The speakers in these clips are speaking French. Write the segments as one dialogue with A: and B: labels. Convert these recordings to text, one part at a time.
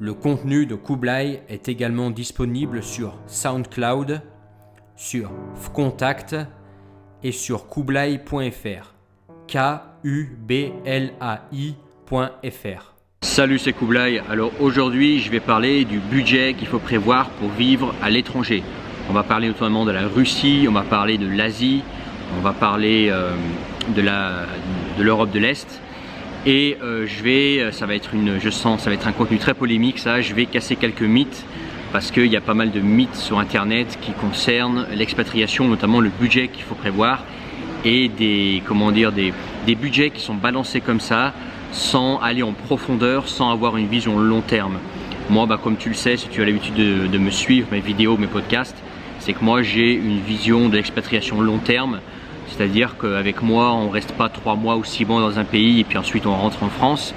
A: Le contenu de Kublai est également disponible sur SoundCloud, sur Fcontact et sur kublai.fr. Kublai.fr.
B: Salut, c'est Kublai. Alors aujourd'hui, je vais parler du budget qu'il faut prévoir pour vivre à l'étranger. On va parler notamment de la Russie, on va parler de l'Asie, on va parler de l'Europe de l'Est. Et ça va être un contenu très polémique, ça. Je vais casser quelques mythes parce qu'il y a pas mal de mythes sur internet qui concernent l'expatriation, notamment le budget qu'il faut prévoir et des budgets qui sont balancés comme ça sans aller en profondeur, sans avoir une vision long terme. Moi, comme tu le sais, si tu as l'habitude de me suivre, mes vidéos, mes podcasts, c'est que moi j'ai une vision de l'expatriation long terme. C'est-à-dire qu'avec moi, on ne reste pas 3 mois ou 6 mois dans un pays et puis ensuite on rentre en France.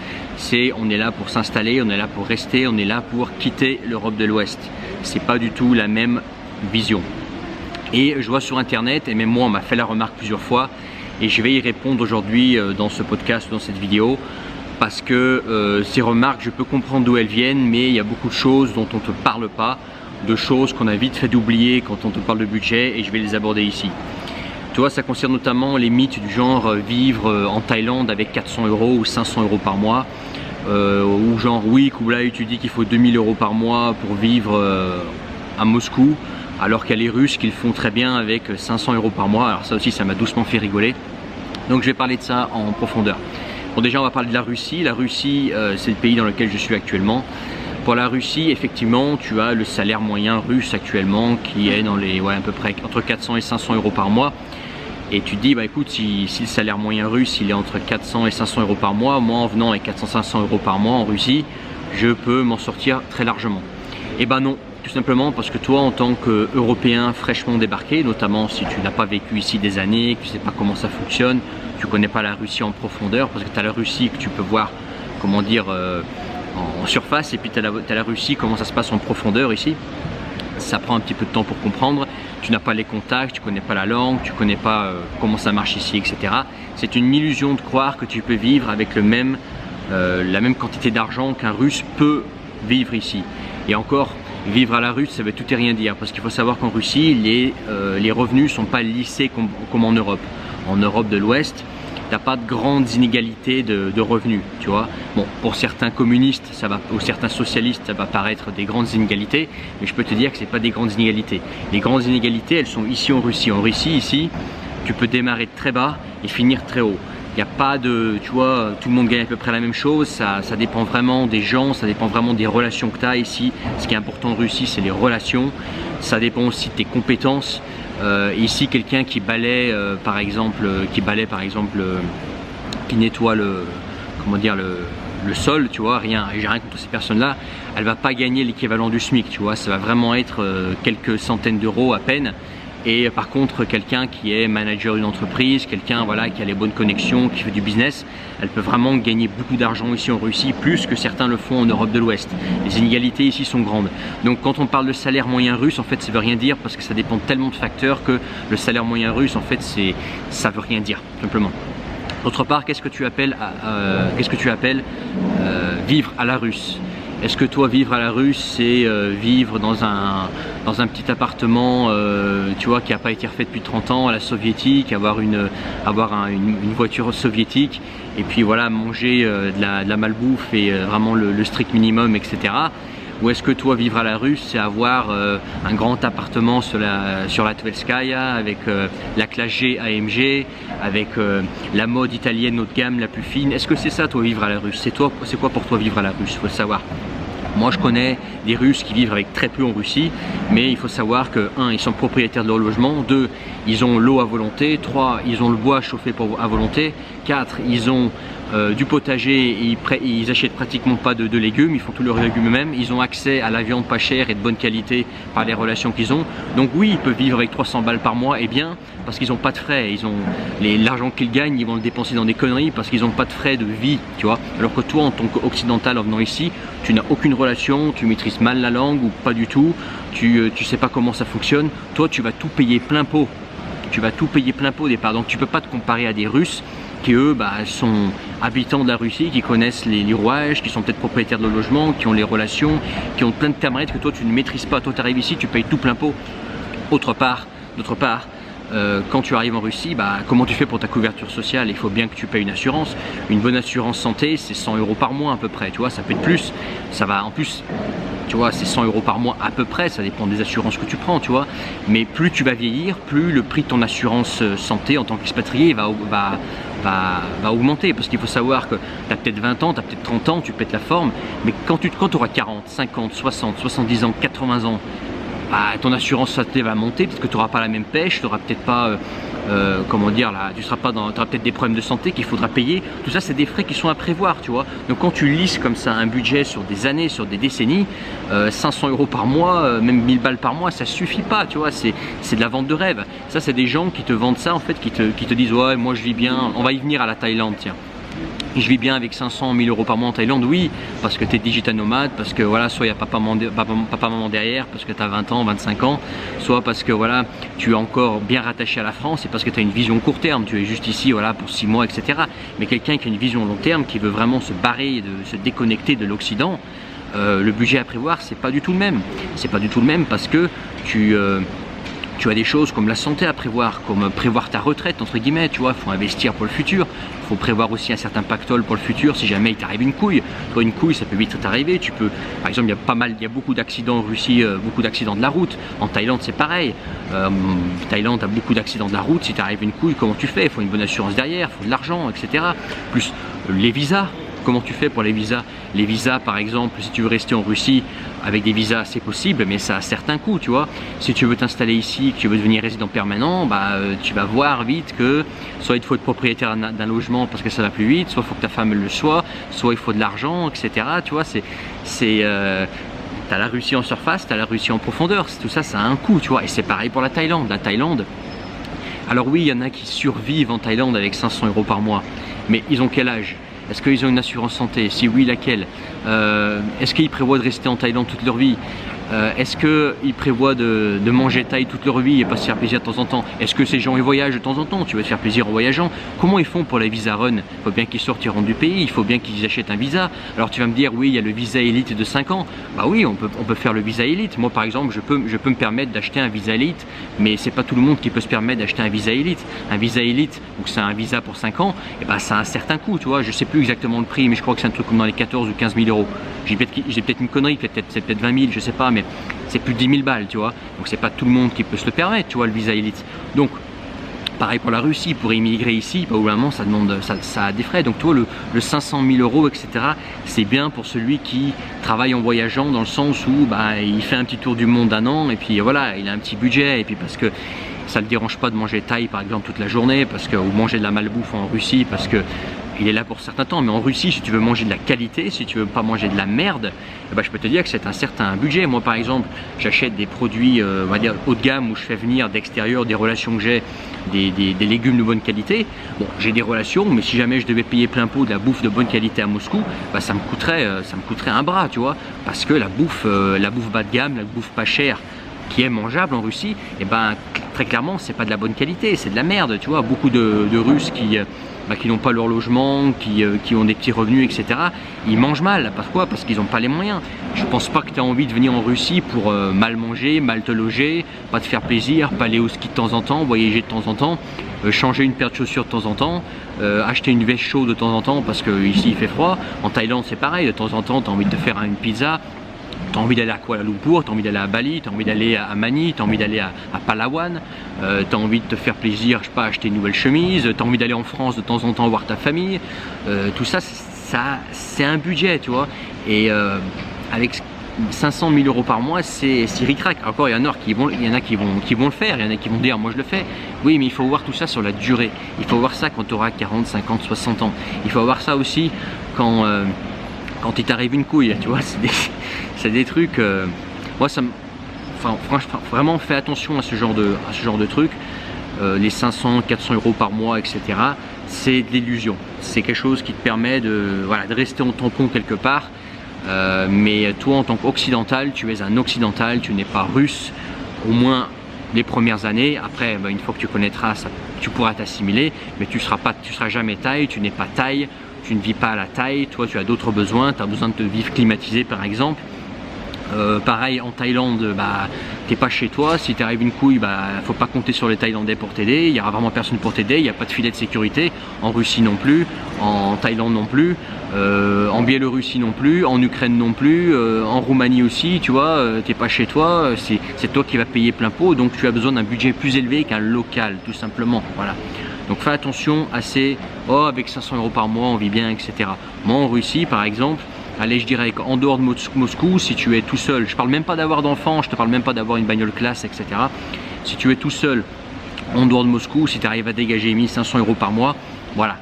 B: On est là pour s'installer, on est là pour rester, on est là pour quitter l'Europe de l'Ouest. C'est pas du tout la même vision. Et je vois sur internet, et même moi on m'a fait la remarque plusieurs fois, et je vais y répondre aujourd'hui dans ce podcast, dans cette vidéo, parce que ces remarques, je peux comprendre d'où elles viennent, mais il y a beaucoup de choses dont on ne te parle pas, de choses qu'on a vite fait d'oublier quand on te parle de budget, et je vais les aborder ici. Tu vois, ça concerne notamment les mythes du genre vivre en Thaïlande avec 400 € ou 500 € par mois, ou genre oui, Kublai, tu dis qu'il faut 2000 € par mois pour vivre à Moscou, alors qu'il y a les Russes qui le font très bien avec 500 € par mois. Alors ça aussi, ça m'a doucement fait rigoler. Donc je vais parler de ça en profondeur. Bon, déjà on va parler de la Russie. La Russie, c'est le pays dans lequel je suis actuellement. Pour la Russie, effectivement, tu as le salaire moyen russe actuellement qui est dans les à peu près entre 400 et 500 € par mois. Et tu te dis, écoute, si le salaire moyen russe il est entre 400 et 500 € par mois, moi en venant avec 400-500 € par mois en Russie, je peux m'en sortir très largement. Et non, tout simplement parce que toi en tant qu'Européen fraîchement débarqué, notamment si tu n'as pas vécu ici des années, que tu ne sais pas comment ça fonctionne, tu ne connais pas la Russie en profondeur, parce que tu as la Russie que tu peux voir, en surface, et puis tu as la Russie, comment ça se passe en profondeur ici. Ça prend un petit peu de temps pour comprendre, tu n'as pas les contacts, tu ne connais pas la langue, tu ne connais pas comment ça marche ici, etc. C'est une illusion de croire que tu peux vivre avec la même quantité d'argent qu'un Russe peut vivre ici. Et encore, vivre à la Russe, ça veut tout et rien dire, parce qu'il faut savoir qu'en Russie, les revenus ne sont pas lissés comme en Europe. En Europe de l'Ouest, tu n'as pas de grandes inégalités de revenus, tu vois. Bon, pour certains communistes, ou certains socialistes, ça va paraître des grandes inégalités, mais je peux te dire que ce n'est pas des grandes inégalités. Les grandes inégalités, elles sont ici en Russie. En Russie, ici, tu peux démarrer très bas et finir très haut. Il n'y a pas tu vois, tout le monde gagne à peu près la même chose, ça dépend vraiment des gens, ça dépend vraiment des relations que tu as ici. Ce qui est important en Russie, c'est les relations, ça dépend aussi de tes compétences. Ici, quelqu'un qui nettoie le sol, tu vois, j'ai rien contre ces personnes-là, elle va pas gagner l'équivalent du SMIC, tu vois, ça va vraiment être quelques centaines d'euros à peine. Et par contre, quelqu'un qui est manager d'une entreprise, quelqu'un qui a les bonnes connexions, qui fait du business, elle peut vraiment gagner beaucoup d'argent ici en Russie, plus que certains le font en Europe de l'Ouest. Les inégalités ici sont grandes. Donc quand on parle de salaire moyen russe, en fait, ça veut rien dire parce que ça dépend tellement de facteurs que le salaire moyen russe, en fait, ça veut rien dire, simplement. D'autre part, qu'est-ce que tu appelles vivre à la russe? Est-ce que toi, vivre à la russe, c'est vivre dans un petit appartement tu vois, qui n'a pas été refait depuis 30 ans à la soviétique, avoir une voiture soviétique et puis voilà, manger de la malbouffe et vraiment le strict minimum, etc. Ou est-ce que toi, vivre à la russe, c'est avoir un grand appartement sur la Tverskaya avec la classe G AMG, avec la mode italienne haut de gamme la plus fine? Est-ce que c'est ça, toi, vivre à la russe? C'est quoi pour toi vivre à la russe? Il faut le savoir. Moi, je connais des Russes qui vivent avec très peu en Russie, mais il faut savoir que 1, ils sont propriétaires de leur logement, 2, ils ont l'eau à volonté, 3, ils ont le bois chauffé à volonté, 4, ils ont du potager, ils achètent pratiquement pas de légumes, ils font tous leurs légumes eux-mêmes, ils ont accès à la viande pas chère et de bonne qualité par les relations qu'ils ont. Donc oui, ils peuvent vivre avec 300 balles par mois, et bien parce qu'ils n'ont pas de frais, l'argent qu'ils gagnent, ils vont le dépenser dans des conneries parce qu'ils n'ont pas de frais de vie, tu vois. Alors que toi, en tant qu'occidental en venant ici, tu n'as aucune relation, tu maîtrises mal la langue ou pas du tout, tu sais pas comment ça fonctionne, toi tu vas tout payer plein pot. Tu vas tout payer plein pot au départ, donc tu peux pas te comparer à des Russes qui eux sont habitants de la Russie, qui connaissent les rouages, qui sont peut-être propriétaires de logement, qui ont les relations, qui ont plein de termes que toi tu ne maîtrises pas. Toi tu arrives ici, tu payes tout plein pot. D'autre part, quand tu arrives en Russie, comment tu fais pour ta couverture sociale? Il faut bien que tu payes une assurance. Une bonne assurance santé, c'est 100 € par mois à peu près, tu vois, ça peut être plus. Ça va en plus, tu vois, c'est 100 € par mois à peu près, ça dépend des assurances que tu prends, tu vois. Mais plus tu vas vieillir, plus le prix de ton assurance santé en tant qu'expatrié va augmenter, parce qu'il faut savoir que tu as peut-être 20 ans, tu as peut-être 30 ans, tu pètes la forme, mais quand tu auras 40, 50, 60, 70 ans, 80 ans, ton assurance santé va monter, parce que tu n'auras pas la même pêche, tu n'auras peut-être pas, comment dire, là, tu auras peut-être des problèmes de santé qu'il faudra payer. Tout ça, c'est des frais qui sont à prévoir, tu vois. Donc quand tu lisses comme ça un budget sur des années, sur des décennies, 500 € par mois, même 1000 balles par mois, ça suffit pas, tu vois. C'est de la vente de rêve. Ça, c'est des gens qui te vendent ça, en fait, qui te disent, ouais, moi je vis bien, on va y venir à la Thaïlande, tiens. Je vis bien avec 500 000 € par mois en Thaïlande, oui, parce que tu es digital nomade, parce que voilà, soit il y a papa, maman derrière, parce que tu as 20 ans, 25 ans, soit parce que voilà, tu es encore bien rattaché à la France et parce que tu as une vision court terme, tu es juste ici voilà, pour 6 mois, etc. Mais quelqu'un qui a une vision long terme, qui veut vraiment se barrer, se déconnecter de l'Occident, le budget à prévoir, c'est pas du tout le même. C'est pas du tout le même parce que tu as des choses comme la santé à prévoir, comme prévoir ta retraite, entre guillemets, tu vois, il faut investir pour le futur, il faut prévoir aussi un certain pactole pour le futur si jamais il t'arrive une couille. Toi, une couille, ça peut vite t'arriver, tu peux, par exemple, il y a beaucoup d'accidents en Russie, beaucoup d'accidents de la route, en Thaïlande c'est pareil, Thaïlande a beaucoup d'accidents de la route, si t'arrive une couille, comment tu fais? Il faut une bonne assurance derrière, il faut de l'argent, etc. Plus les visas. Comment tu fais pour les visas? Les visas, par exemple, si tu veux rester en Russie avec des visas, c'est possible, mais ça a certains coûts, tu vois. Si tu veux t'installer ici, que tu veux devenir résident permanent, tu vas voir vite que soit il te faut être propriétaire d'un logement parce que ça va plus vite, soit il faut que ta femme le soit il faut de l'argent, etc. Tu vois, t'as la Russie en surface, t'as la Russie en profondeur. Tout ça, ça a un coût, tu vois. Et c'est pareil pour la Thaïlande. La Thaïlande, alors oui, il y en a qui survivent en Thaïlande avec 500 € par mois, mais ils ont quel âge? Est-ce qu'ils ont une assurance santé? Si oui, laquelle? Est-ce qu'ils prévoient de rester en Thaïlande toute leur vie? Est-ce qu'ils prévoient de manger thaï toute leur vie et pas se faire plaisir de temps en temps? Est-ce que ces gens ils voyagent de temps en temps? Tu vas te faire plaisir en voyageant? Comment ils font pour les visa run? Il faut bien qu'ils sortent, ils rentrent du pays, il faut bien qu'ils achètent un visa. Alors tu vas me dire, oui, il y a le visa élite de 5 ans. Bah oui, on peut faire le visa élite. Moi par exemple, je peux me permettre d'acheter un visa élite, mais c'est pas tout le monde qui peut se permettre d'acheter un visa élite. Un visa élite, donc c'est un visa pour 5 ans, et ça a un certain coût, tu vois. Je sais plus exactement le prix, mais je crois que c'est un truc comme dans les 14 ou 15 000 €. J'ai peut-être une connerie, c'est peut-être 20 000, je sais pas, mais c'est plus de 10 000 balles, tu vois. Donc c'est pas tout le monde qui peut se le permettre, tu vois, le visa élite. Donc pareil pour la Russie, pour immigrer ici, au bout d'un moment ça a des frais. Donc toi le 500 000 €, etc. c'est bien pour celui qui travaille en voyageant, dans le sens où il fait un petit tour du monde d'un an et puis voilà, il a un petit budget, et puis parce que ça ne le dérange pas de manger thaï par exemple toute la journée, ou manger de la malbouffe en Russie parce que il est là pour certains temps. Mais en Russie, si tu veux manger de la qualité, si tu veux pas manger de la merde, je peux te dire que c'est un certain budget. Moi par exemple, j'achète des produits on va dire haut de gamme, où je fais venir d'extérieur, des relations que j'ai, des légumes de bonne qualité. Bon, j'ai des relations, mais si jamais je devais payer plein pot de la bouffe de bonne qualité à Moscou, ça me coûterait un bras, tu vois, parce que la bouffe bas de gamme, la bouffe pas chère, qui est mangeable en Russie, très clairement c'est pas de la bonne qualité, c'est de la merde, tu vois. Beaucoup de Russes qui n'ont pas leur logement, qui ont des petits revenus, etc. Ils mangent mal. Pourquoi? Parce qu'ils n'ont pas les moyens. Je pense pas que tu as envie de venir en Russie pour mal manger, mal te loger, pas te faire plaisir, pas aller au ski de temps en temps, voyager de temps en temps, changer une paire de chaussures de temps en temps, acheter une veste chaude de temps en temps parce que ici il fait froid. En Thaïlande c'est pareil, de temps en temps tu as envie de te faire une pizza. Tu as envie d'aller à Kuala Lumpur, tu as envie d'aller à Bali, tu as envie d'aller à Manille, tu as envie d'aller à Palawan, tu as envie de te faire plaisir, je sais pas, acheter une nouvelle chemise, tu as envie d'aller en France de temps en temps voir ta famille. Tout ça, c'est un budget, tu vois. Et avec 500 000 € par mois, c'est ric-rac. Encore, il y en a qui vont le faire, il y en a qui vont dire moi je le fais. Oui, mais il faut voir tout ça sur la durée. Il faut voir ça quand tu auras 40, 50, 60 ans. Il faut voir ça aussi quand il t'arrive une couille, tu vois. C'est des trucs. Moi, franchement, vraiment, fais attention à ce genre de trucs. Les 500, 400 € par mois, etc. C'est de l'illusion. C'est quelque chose qui te permet de rester en tampon quelque part. Mais toi, en tant qu'occidental, tu es un occidental, tu n'es pas russe, au moins les premières années. Après, une fois que tu connaîtras, tu pourras t'assimiler, mais tu seras jamais thaï, tu n'es pas thaï, tu ne vis pas à la thaï, toi tu as d'autres besoins, tu as besoin de te vivre climatisé par exemple. Pareil en Thaïlande, t'es pas chez toi, si t'arrive une couille, faut pas compter sur les Thaïlandais pour t'aider, il y aura vraiment personne pour t'aider, il n'y a pas de filet de sécurité, en Russie non plus, en Thaïlande non plus, en Biélorussie non plus, en Ukraine non plus, en Roumanie aussi, tu vois, t'es pas chez toi, c'est toi qui vas payer plein pot, donc tu as besoin d'un budget plus élevé qu'un local, tout simplement, voilà. Donc fais attention à ces, avec 500 € par mois on vit bien, etc. Moi en Russie par exemple, allez, je dirais qu'en dehors de Moscou, si tu es tout seul, je parle même pas d'avoir d'enfants, je te parle même pas d'avoir une bagnole classe, etc. Si tu es tout seul en dehors de Moscou, si tu arrives à dégager 1500 € par mois, voilà,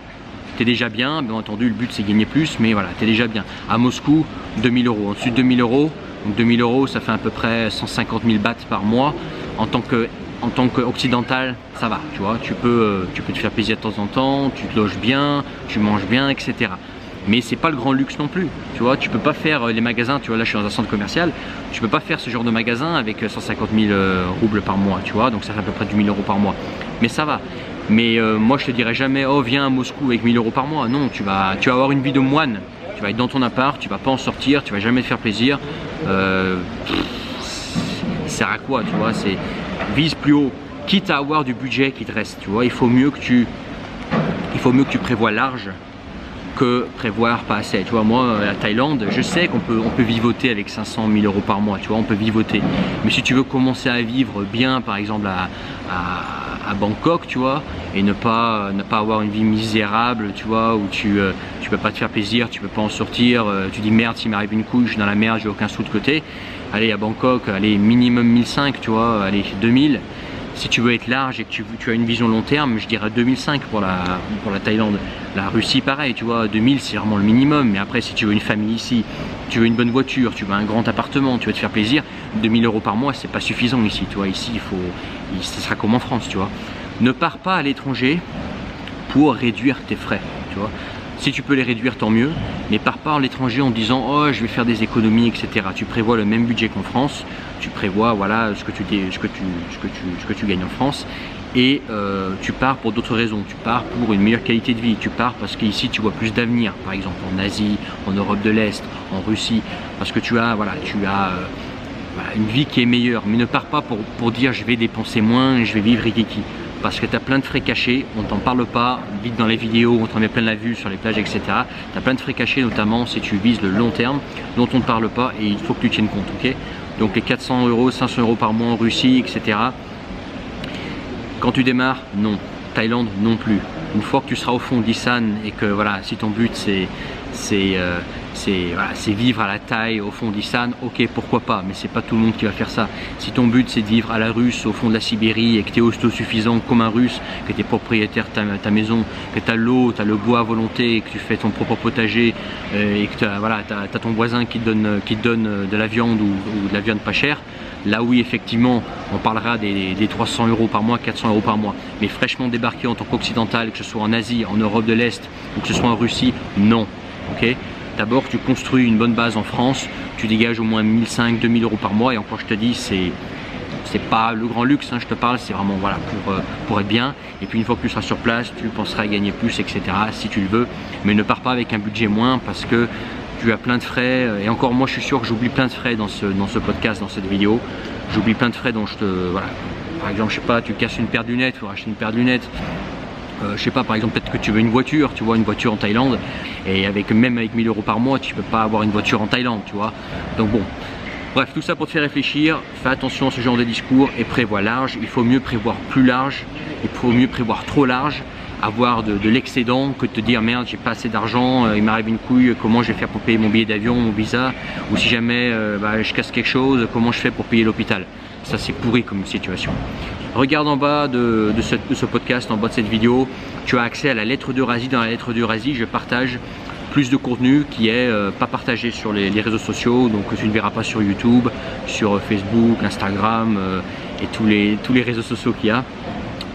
B: tu es déjà bien. Bien entendu, le but c'est gagner plus, mais voilà, tu es déjà bien. À Moscou, 2000 €. Au-dessus de 2000 €, donc 2000 € ça fait à peu près 150 000 bahts par mois. En tant qu'occidental, ça va, tu vois, tu peux te faire plaisir de temps en temps, tu te loges bien, tu manges bien, etc. Mais c'est pas le grand luxe non plus, tu vois, tu peux pas faire les magasins, tu vois, là je suis dans un centre commercial, tu peux pas faire ce genre de magasin avec 150 000 roubles par mois, tu vois, donc ça fait à peu près du 1000 € par mois, mais ça va. Mais moi je te dirais jamais, viens à Moscou avec 1000 € par mois, non, tu vas avoir une vie de moine, tu vas être dans ton appart, tu vas pas en sortir, tu vas jamais te faire plaisir, ça sert à quoi, tu vois, vise plus haut, quitte à avoir du budget qui te reste, tu vois, il faut mieux que tu prévois large que prévoir pas assez. Tu vois, moi, la Thaïlande, je sais qu'on peut vivoter avec 500 000 € par mois, tu vois, on peut vivoter. Mais si tu veux commencer à vivre bien, par exemple, à Bangkok, tu vois, et ne pas avoir une vie misérable, tu vois, où tu peux pas te faire plaisir, tu peux pas en sortir, tu dis merde, s'il m'arrive une couille, je suis dans la merde, j'ai aucun sou de côté. Allez, à Bangkok, allez, minimum 1500, tu vois, allez, 2000. Si tu veux être large et que tu as une vision long terme, je dirais 2005 pour la Thaïlande. La Russie, pareil, tu vois, 2000 c'est vraiment le minimum. Mais après, si tu veux une famille ici, tu veux une bonne voiture, tu veux un grand appartement, tu veux te faire plaisir, 2000 € par mois, c'est pas suffisant ici, tu vois. Ici, ce sera comme en France, tu vois. Ne pars pas à l'étranger pour réduire tes frais, tu vois. Si tu peux les réduire, tant mieux, mais pars pas à l'étranger en disant je vais faire des économies, etc. Tu prévois le même budget qu'en France, tu prévois voilà ce que tu gagnes en France, et tu pars pour d'autres raisons. Tu pars pour une meilleure qualité de vie, tu pars parce qu'ici tu vois plus d'avenir, par exemple en Asie, en Europe de l'Est, en Russie, parce que tu as une vie qui est meilleure. Mais ne pars pas pour dire je vais dépenser moins et je vais vivre rikiki. Parce que tu as plein de frais cachés, on t'en parle pas, vite dans les vidéos, on t'en met plein la vue sur les plages, etc. Tu as plein de frais cachés, notamment si tu vises le long terme, dont on ne parle pas, et il faut que tu tiennes compte, ok? Donc les 400 €, 500 € par mois en Russie, etc. Quand tu démarres, non. Thaïlande, non plus. Une fois que tu seras au fond d'Isan et que voilà, si ton but c'est vivre à la Thaï au fond d'Isan, ok, pourquoi pas, mais c'est pas tout le monde qui va faire ça. Si ton but c'est de vivre à la russe au fond de la Sibérie et que tu es autosuffisant comme un russe, que tu es propriétaire de ta maison, que tu as l'eau, tu as le bois à volonté, que tu fais ton propre potager et que tu as ton voisin qui te donne de la viande ou de la viande pas chère, là oui effectivement on parlera des 300 € par mois, 400 € par mois, mais fraîchement débarqué en tant qu'occidental, que ce soit en Asie, en Europe de l'Est ou que ce soit en Russie, non, ok. D'abord, tu construis une bonne base en France, tu dégages au moins 1500, 2000 € par mois, et encore je te dis, c'est pas le grand luxe, hein, je te parle, c'est vraiment voilà, pour être bien. Et puis une fois que tu seras sur place, tu penseras à gagner plus, etc. si tu le veux, mais ne pars pas avec un budget moins parce que tu as plein de frais, et encore moi je suis sûr que j'oublie plein de frais dans ce podcast, dans cette vidéo. J'oublie plein de frais dont voilà. Par exemple, je sais pas, tu casses une paire de lunettes, il faut racheter une paire de lunettes. Je sais pas, par exemple, peut-être que tu veux une voiture, tu vois, une voiture en Thaïlande, et même avec 1000 € par mois, tu peux pas avoir une voiture en Thaïlande, tu vois. Donc bon, bref, tout ça pour te faire réfléchir, fais attention à ce genre de discours et prévois large. Il faut mieux prévoir plus large, il faut mieux prévoir trop large, avoir de l'excédent que de te dire merde, j'ai pas assez d'argent, il m'arrive une couille, comment je vais faire pour payer mon billet d'avion, mon visa, ou si jamais je casse quelque chose, comment je fais pour payer l'hôpital. Ça c'est pourri comme situation. Regarde en bas de ce podcast, en bas de cette vidéo, tu as accès à la lettre d'Eurasie. Dans la lettre d'Eurasie, je partage plus de contenu qui est pas partagé sur les réseaux sociaux, donc tu ne verras pas sur YouTube, sur Facebook, Instagram et tous les réseaux sociaux qu'il y a.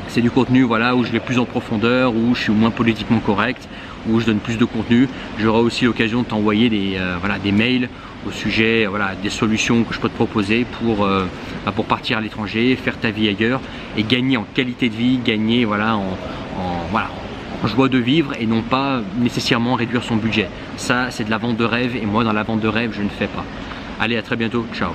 B: C'est du contenu voilà, où je vais plus en profondeur, où je suis moins politiquement correct, où je donne plus de contenu. J'aurai aussi l'occasion de t'envoyer des mails au sujet voilà, des solutions que je peux te proposer pour partir à l'étranger, faire ta vie ailleurs et gagner en qualité de vie, gagner voilà, en joie de vivre et non pas nécessairement réduire son budget. Ça, c'est de la vente de rêve et moi, dans la vente de rêve, je ne fais pas. Allez, à très bientôt. Ciao.